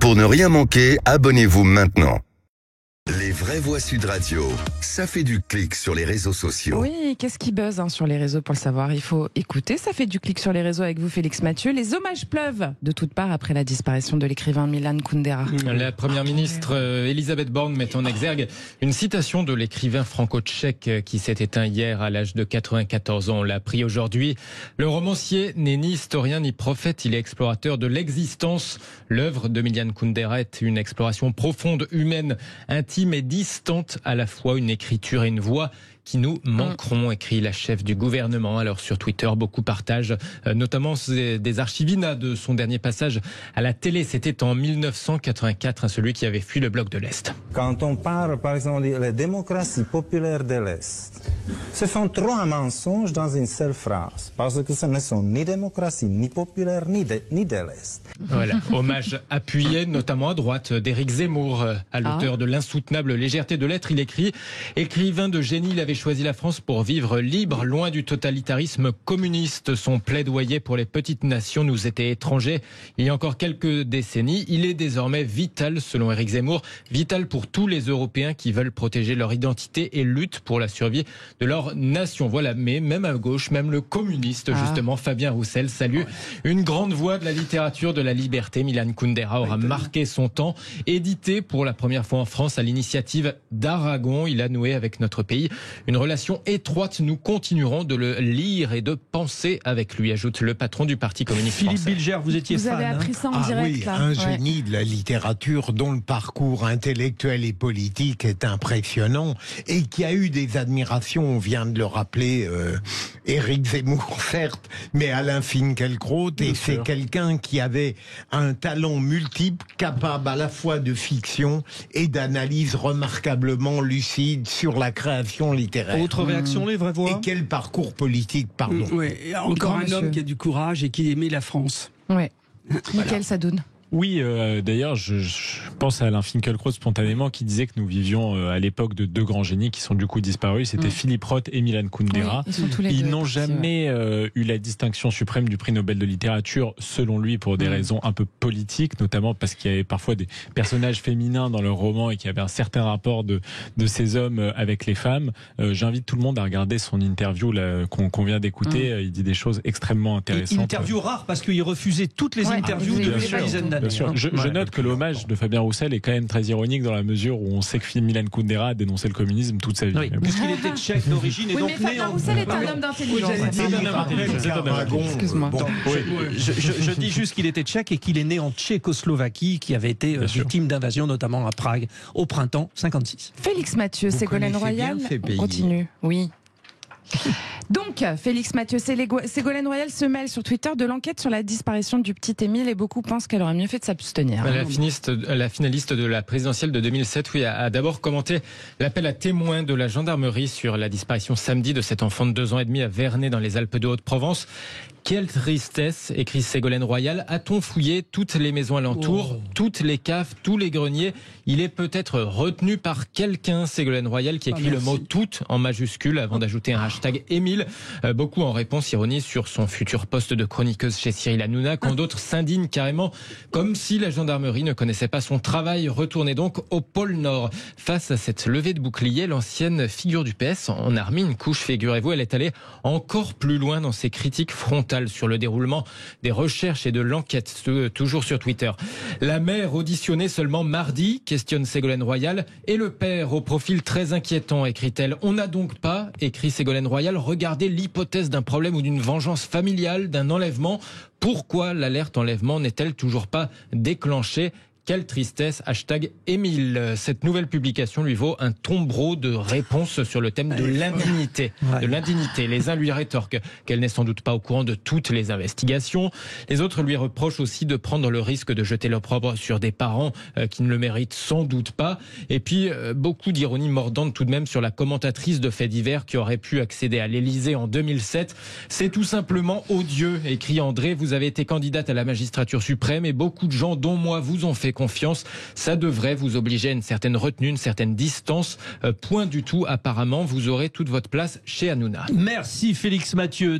Pour ne rien manquer, abonnez-vous maintenant. Les vraies voix Sud Radio, ça fait du clic sur les réseaux sociaux. Oui, qu'est-ce qui buzz sur les réseaux pour le savoir? Il faut écouter, ça fait du clic sur les réseaux avec vous Félix Mathieu. Les hommages pleuvent de toutes parts après la disparition de l'écrivain Milan Kundera. La première ministre Elisabeth Borne met en exergue une citation de l'écrivain franco-tchèque qui s'est éteint hier à l'âge de 94 ans. On l'a appris aujourd'hui. Le romancier n'est ni historien ni prophète, il est explorateur de l'existence. L'œuvre de Milan Kundera est une exploration profonde, humaine, intime et distante à la fois, une écriture et une voix qui nous manqueront, écrit la chef du gouvernement. Alors sur Twitter, beaucoup partagent notamment des archivina de son dernier passage à la télé. C'était en 1984, celui qui avait fui le bloc de l'Est. Quand on parle, par exemple, de démocratie populaire de l'Est, ce sont trois mensonges dans une seule phrase, parce que ce ne sont ni démocratie, ni populaire, ni de l'Est. Voilà, hommage appuyé, notamment à droite, d'Éric Zemmour, à l'auteur de l'insoutenable légèreté de l'être. Il écrit « Écrivain de génie, il avait choisi la France pour vivre libre, loin du totalitarisme communiste. Son plaidoyer pour les petites nations nous était étranger il y a encore quelques décennies. Il est désormais vital, selon Éric Zemmour, vital pour tous les Européens qui veulent protéger leur identité et luttent pour la survie de leur nation. » Voilà, mais même à gauche, même le communiste, justement, Fabien Roussel, salue une grande voix de la littérature de la liberté. Milan Kundera aura marqué son temps. Édité pour la première fois en France à l'initiative d'Aragon, il a noué avec notre pays une relation étroite. Nous continuerons de le lire et de penser avec lui, ajoute le patron du Parti communiste français. Philippe Bilger, vous étiez fan. Vous avez appris ça en direct, oui, là. Un génie de la littérature dont le parcours intellectuel et politique est impressionnant et qui a eu des admirations, on vient de le rappeler, Éric Zemmour certes, mais Alain Finkielkraut, et c'est quelqu'un qui avait un talent multiple, capable à la fois de fiction et d'analyse remarquablement lucide sur la création littéraire. Autre réaction, les vraies voix. Et quel parcours politique, pardon. Oui, encore Grand un monsieur. homme qui a du courage et qui aimait la France. Ouais. Mickaël Sadoun. Oui, d'ailleurs, je pense à Alain Finkielkraut spontanément qui disait que nous vivions à l'époque de deux grands génies qui sont du coup disparus. C'était Philippe Roth et Milan Kundera. Oui, ils sont tous les Ils deux n'ont jamais eu la distinction suprême du prix Nobel de littérature, selon lui, pour des raisons un peu politiques, notamment parce qu'il y avait parfois des personnages féminins dans leurs romans et qu'il y avait un certain rapport de ces hommes avec les femmes. J'invite tout le monde à regarder son interview qu'on vient d'écouter. Il dit des choses extrêmement intéressantes. Interview rare parce qu'il refusait toutes les interviews depuis une dizaine d'années. Bien sûr. Je note que l'hommage de Fabien Roussel est quand même très ironique dans la mesure où on sait que Milan Kundera a dénoncé le communisme toute sa vie. Oui, puisqu'il était tchèque d'origine et Oui, donc mais né Fabien en... Roussel est un homme d'intelligence. Excuse-moi. Je dis juste qu'il était tchèque et qu'il est né en Tchécoslovaquie, qui avait été victime d'invasion, notamment à Prague, au printemps 56. Félix Mathieu, Ségolène Royal. pays. Continue, oui. Donc, Félix Mathieu, Ségolène Royal se mêle sur Twitter de l'enquête sur la disparition du petit Émile et beaucoup pensent qu'elle aurait mieux fait de s'abstenir. La finaliste de la présidentielle de 2007 a d'abord commenté l'appel à témoins de la gendarmerie sur la disparition samedi de cet enfant de 2 ans et demi à Vernet dans les Alpes de Haute-Provence. Quelle tristesse, écrit Ségolène Royal. A-t-on fouillé toutes les maisons alentours, toutes les caves, tous les greniers? Il est peut-être retenu par quelqu'un, Ségolène Royal, qui écrit le mot « toutes » en majuscule avant d'ajouter un hashtag Émile. Beaucoup en réponse ironisent sur son futur poste de chroniqueuse chez Cyril Hanouna, quand d'autres s'indignent carrément, comme si la gendarmerie ne connaissait pas son travail. Retournez donc au pôle Nord. Face à cette levée de bouclier, l'ancienne figure du PS en a remis une couche, figurez-vous. Elle est allée encore plus loin dans ses critiques frontales sur le déroulement des recherches et de l'enquête, toujours sur Twitter. La mère auditionnée seulement mardi, questionne Ségolène Royal, et le père au profil très inquiétant, écrit-elle. On n'a donc pas, écrit Ségolène Royal, regardé l'hypothèse d'un problème ou d'une vengeance familiale, d'un enlèvement. Pourquoi l'alerte enlèvement n'est-elle toujours pas déclenchée? Quelle tristesse, hashtag Émile. Cette nouvelle publication lui vaut un tombereau de réponses sur le thème de l'indignité. Les uns lui rétorquent qu'elle n'est sans doute pas au courant de toutes les investigations. Les autres lui reprochent aussi de prendre le risque de jeter l'opprobre sur des parents qui ne le méritent sans doute pas. Et puis, beaucoup d'ironie mordante tout de même sur la commentatrice de faits divers qui aurait pu accéder à l'Élysée en 2007. C'est tout simplement odieux, écrit André. Vous avez été candidate à la magistrature suprême et beaucoup de gens, dont moi, vous ont fait confiance. Ça devrait vous obliger à une certaine retenue, une certaine distance. Point du tout, apparemment. Vous aurez toute votre place chez Hanouna. Merci Félix Mathieu.